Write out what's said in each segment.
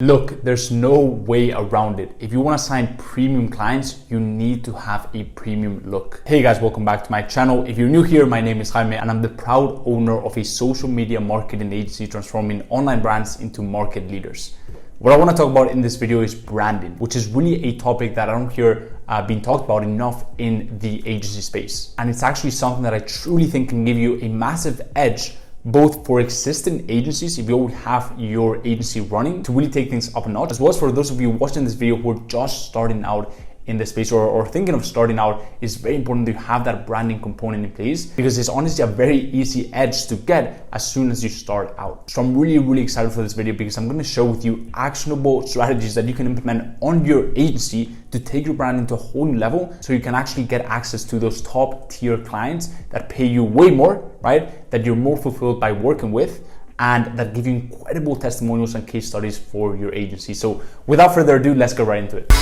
Look, there's no way around it. If you want to sign premium clients, you need to have a premium look. Hey guys, welcome back to my channel. If you're new here, my name is Jaime and I'm the proud owner of a social media marketing agency transforming online brands into market leaders. What I want to talk about in this video is branding, which is really a topic that I don't hear being talked about enough in the agency space. And it's actually something that I truly think can give you a massive edge both for existing agencies, if you already have your agency running, to really take things up a notch, as well as for those of you watching this video who are just starting out in the space or thinking of starting out. It's very important to have that branding component in place because it's honestly a very easy edge to get as soon as you start out. So I'm really excited for this video because I'm going to share with you actionable strategies that you can implement on your agency to take your brand into a whole new level so you can actually get access to those top tier clients that pay you way more, right? That you're more fulfilled by working with, and that give you incredible testimonials and case studies for your agency. So without further ado, let's get right into it.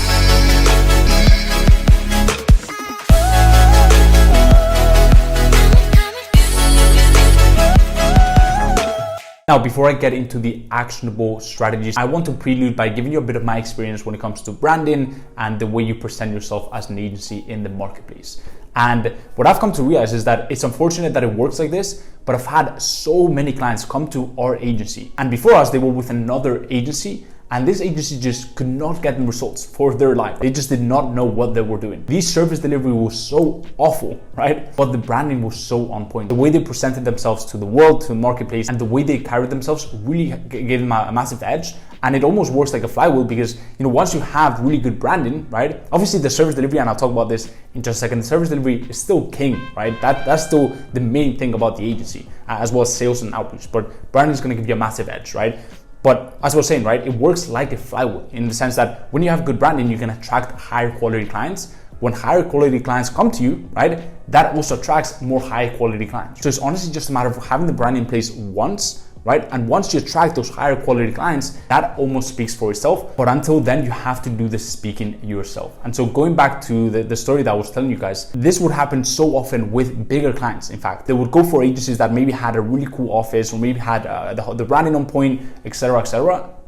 Now, before I get into the actionable strategies, I want to prelude by giving you a bit of my experience when it comes to branding and the way you present yourself as an agency in the marketplace. And what I've come to realize is that it's unfortunate that it works like this, but I've had so many clients come to our agency. And before us, they were with another agency, and this agency just could not get them results for their life. They just did not know what they were doing. The service delivery was so awful, right? But the branding was so on point. The way they presented themselves to the world, to the marketplace, and the way they carried themselves really gave them a massive edge. And it almost works like a flywheel because, once you have really good branding, right? Obviously the service delivery, and I'll talk about this in just a second, the service delivery is still king, right? That's still the main thing about the agency, as well as sales and outreach. But branding is gonna give you a massive edge, right? But as I was saying, right, it works like a flywheel in the sense that when you have good branding, you can attract higher quality clients. When higher quality clients come to you, right, that also attracts more high quality clients. So it's honestly just a matter of having the brand in place once, right? And once you attract those higher quality clients, that almost speaks for itself. But until then, you have to do the speaking yourself. And so going back to the story that I was telling you guys, this would happen so often with bigger clients. In fact, they would go for agencies that maybe had a really cool office or maybe had the branding on point, etc.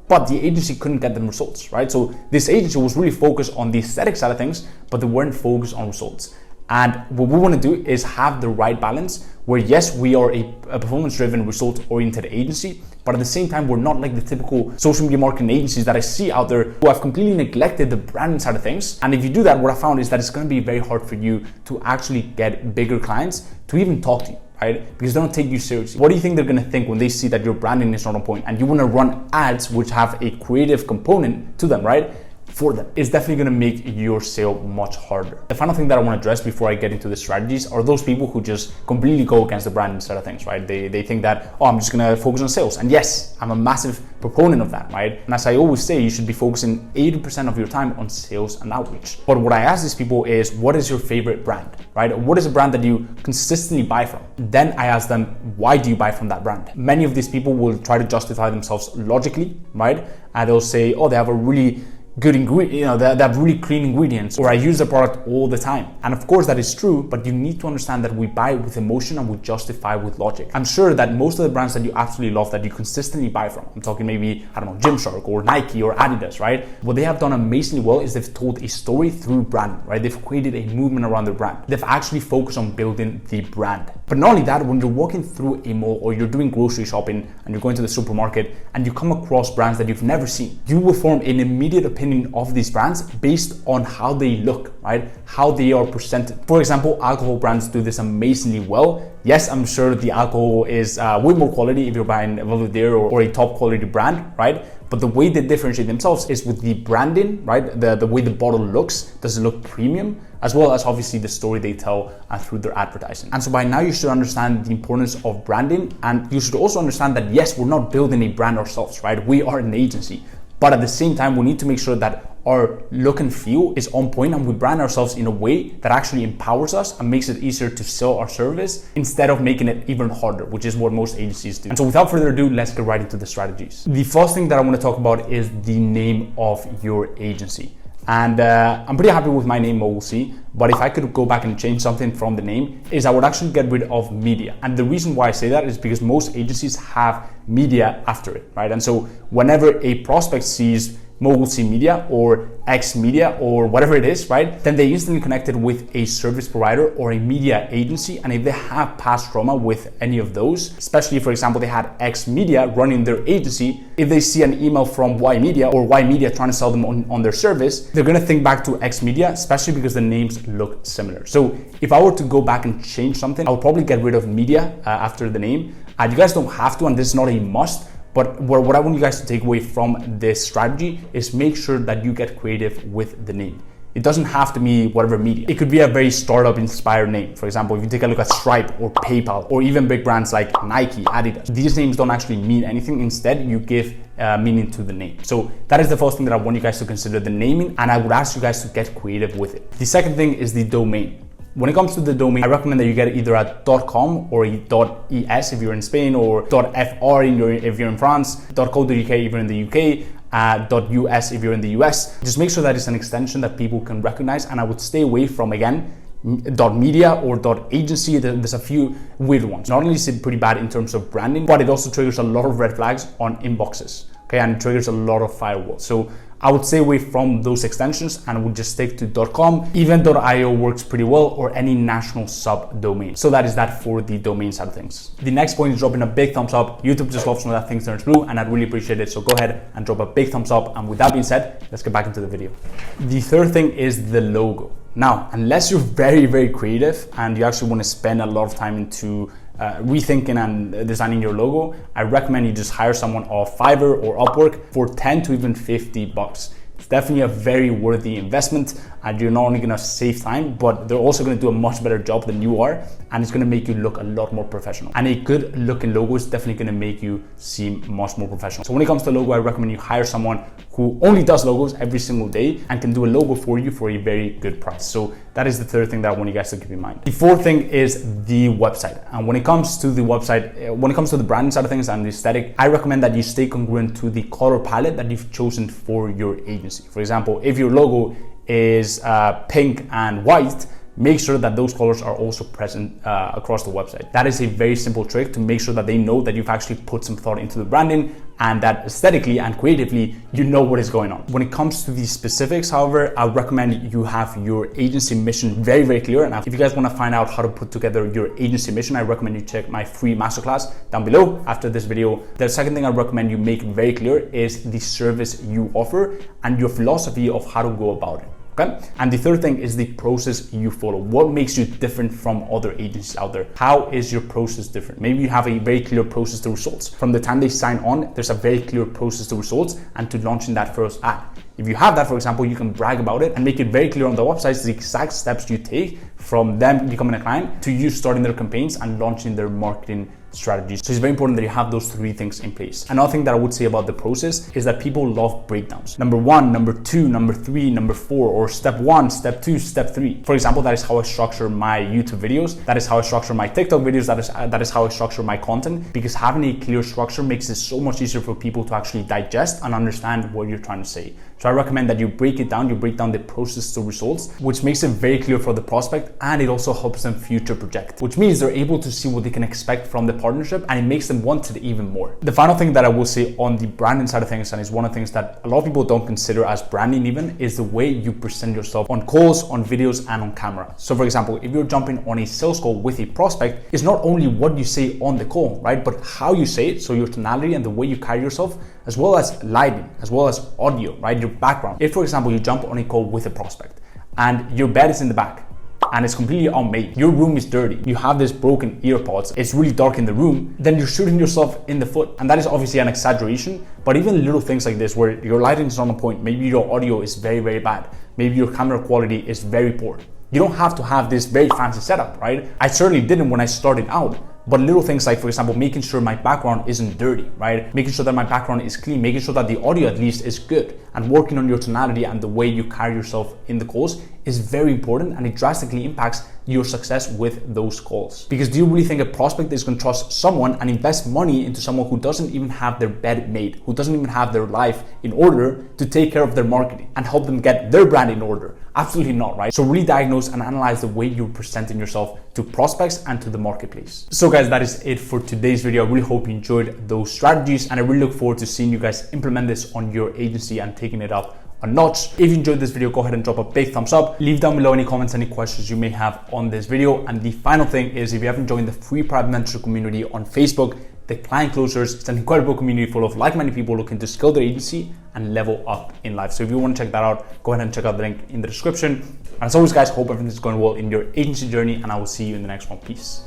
But the agency couldn't get them results, right? So this agency was really focused on the aesthetic side of things, but they weren't focused on results. And what we want to do is have the right balance where, yes, we are a performance-driven, result-oriented agency, but at the same time, we're not like the typical social media marketing agencies that I see out there who have completely neglected the branding side of things. And if you do that, what I found is that it's going to be very hard for you to actually get bigger clients to even talk to you, right? Because they don't take you seriously. What do you think they're going to think when they see that your branding is not on point and you want to run ads which have a creative component to them, right? For them, it's definitely going to make your sale much harder. The final thing that I want to address before I get into the strategies are those people who just completely go against the branding side of things, right? They think that, I'm just going to focus on sales. And yes, I'm a massive proponent of that, right? And as I always say, you should be focusing 80% of your time on sales and outreach. But what I ask these people is, what is your favorite brand, right? What is a brand that you consistently buy from? Then I ask them, why do you buy from that brand? Many of these people will try to justify themselves logically, right? And they'll say, they have a really good ingredient, they have really clean ingredients, or I use the product all the time. And of course that is true, but you need to understand that we buy with emotion and we justify with logic. I'm sure that most of the brands that you absolutely love, that you consistently buy from, I'm talking maybe, Gymshark or Nike or Adidas, right? What they have done amazingly well is they've told a story through branding, right? They've created a movement around their brand. They've actually focused on building the brand. But not only that, when you're walking through a mall or you're doing grocery shopping and you're going to the supermarket and you come across brands that you've never seen, you will form an immediate opinion of these brands based on how they look, right? How they are presented. For example, alcohol brands do this amazingly well. Yes, I'm sure the alcohol is way more quality if you're buying Belvedere or a top quality brand, right? But the way they differentiate themselves is with the branding, right? The way the bottle looks, does it look premium? As well as obviously the story they tell through their advertising. And so by now you should understand the importance of branding, and you should also understand that yes, we're not building a brand ourselves, right? We are an agency. But at the same time, we need to make sure that our look and feel is on point and we brand ourselves in a way that actually empowers us and makes it easier to sell our service instead of making it even harder, which is what most agencies do. And so without further ado, let's get right into the strategies. The first thing that I want to talk about is the name of your agency. And I'm pretty happy with my name, Mogul C. But if I could go back and change something from the name, is I would actually get rid of media. And the reason why I say that is because most agencies have media after it, right? And so whenever a prospect sees Mogul C Media or X Media or whatever it is, right? Then they instantly connected with a service provider or a media agency. And if they have past trauma with any of those, especially for example, they had X Media running their agency, if they see an email from Y Media or Y Media trying to sell them on their service, they're gonna think back to X Media, especially because the names look similar. So if I were to go back and change something, I would probably get rid of media after the name. You guys don't have to, and this is not a must. But what I want you guys to take away from this strategy is make sure that you get creative with the name. It doesn't have to be whatever media. It could be a very startup inspired name. For example, if you take a look at Stripe or PayPal or even big brands like Nike, Adidas, these names don't actually mean anything. Instead, you give meaning to the name. So that is the first thing that I want you guys to consider, the naming, and I would ask you guys to get creative with it. The second thing is the domain. When it comes to the domain, I recommend that you get either a .com or a .es if you're in Spain, or .fr if you're in France, .co.uk if you're in the UK, .us if you're in the US. Just make sure that it's an extension that people can recognize, and I would stay away from, again, .media or .agency. There's a few weird ones. Not only is it pretty bad in terms of branding, but it also triggers a lot of red flags on inboxes, okay, and it triggers a lot of firewalls. So I would stay away from those extensions and would just stick to .com. Even .io works pretty well, or any national subdomain. So that is that for the domain side of things. The next point is dropping a big thumbs up. YouTube just loves when that thing turns blue, and I'd really appreciate it. So go ahead and drop a big thumbs up. And with that being said, let's get back into the video. The third thing is the logo. Now, unless you're very, very creative and you actually want to spend a lot of time into rethinking and designing your logo, I recommend you just hire someone off Fiverr or Upwork for 10 to even 50 bucks. It's definitely a very worthy investment, and you're not only gonna save time, but they're also gonna do a much better job than you are, and it's gonna make you look a lot more professional. And a good looking logo is definitely gonna make you seem much more professional. So when it comes to logo, I recommend you hire someone who only does logos every single day and can do a logo for you for a very good price. So that is the third thing that I want you guys to keep in mind. The fourth thing is the website. And when it comes to the website, when it comes to the branding side of things and the aesthetic, I recommend that you stay congruent to the color palette that you've chosen for your agency. For example, if your logo is pink and white, make sure that those colors are also present across the website. That is a very simple trick to make sure that they know that you've actually put some thought into the branding and that aesthetically and creatively, you know what is going on. When it comes to the specifics, however, I would recommend you have your agency mission very, very clear. And if you guys want to find out how to put together your agency mission, I recommend you check my free masterclass down below after this video. The second thing I recommend you make very clear is the service you offer and your philosophy of how to go about it. Okay? And the third thing is the process you follow. What makes you different from other agencies out there? How is your process different? Maybe you have a very clear process to results. From the time they sign on, there's a very clear process to results and to launching that first ad. If you have that, for example, you can brag about it and make it very clear on the website the exact steps you take from them becoming a client to you starting their campaigns and launching their marketing strategies. So it's very important that you have those three things in place. Another thing that I would say about the process is that people love breakdowns. Number 1, number 2, number 3, number 4, or step 1, step 2, step 3. For example, that is how I structure my YouTube videos. That is how I structure my TikTok videos. That is how I structure my content, because having a clear structure makes it so much easier for people to actually digest and understand what you're trying to say. So I recommend that you break it down, you break down the process to results, which makes it very clear for the prospect, and it also helps them future project, which means they're able to see what they can expect from the partnership, and it makes them want it even more. The final thing that I will say on the branding side of things, and is one of the things that a lot of people don't consider as branding even, is the way you present yourself on calls, on videos, and on camera. So for example, if you're jumping on a sales call with a prospect, it's not only what you say on the call, right, but how you say it, so your tonality and the way you carry yourself, as well as lighting, as well as audio, right, your background. If for example, you jump on a call with a prospect and your bed is in the back, and it's completely unmade, your room is dirty, you have this broken earpods, it's really dark in the room, then you're shooting yourself in the foot. And that is obviously an exaggeration, but even little things like this where your lighting is on point, maybe your audio is very, very bad, maybe your camera quality is very poor. You don't have to have this very fancy setup, right? I certainly didn't when I started out. But little things like, for example, making sure my background isn't dirty, right? Making sure that my background is clean, making sure that the audio at least is good. and working on your tonality and the way you carry yourself in the calls is very important, and it drastically impacts your success with those calls. Because do you really think a prospect is going to trust someone and invest money into someone who doesn't even have their bed made, who doesn't even have their life in order to take care of their marketing and help them get their brand in order? Absolutely not, right? So really diagnose and analyze the way you're presenting yourself to prospects and to the marketplace. So guys, that is it for today's video. I really hope you enjoyed those strategies, and I really look forward to seeing you guys implement this on your agency and taking it up a notch. If you enjoyed this video, go ahead and drop a big thumbs up. Leave down below any comments, any questions you may have on this video. And the final thing is, if you haven't joined the free private mentorship community on Facebook, the Client Closers, it's an incredible community full of like-minded people looking to scale their agency and level up in life. So if you want to check that out, go ahead and check out the link in the description. And as always guys, hope everything's going well in your agency journey, and I will see you in the next one. Peace.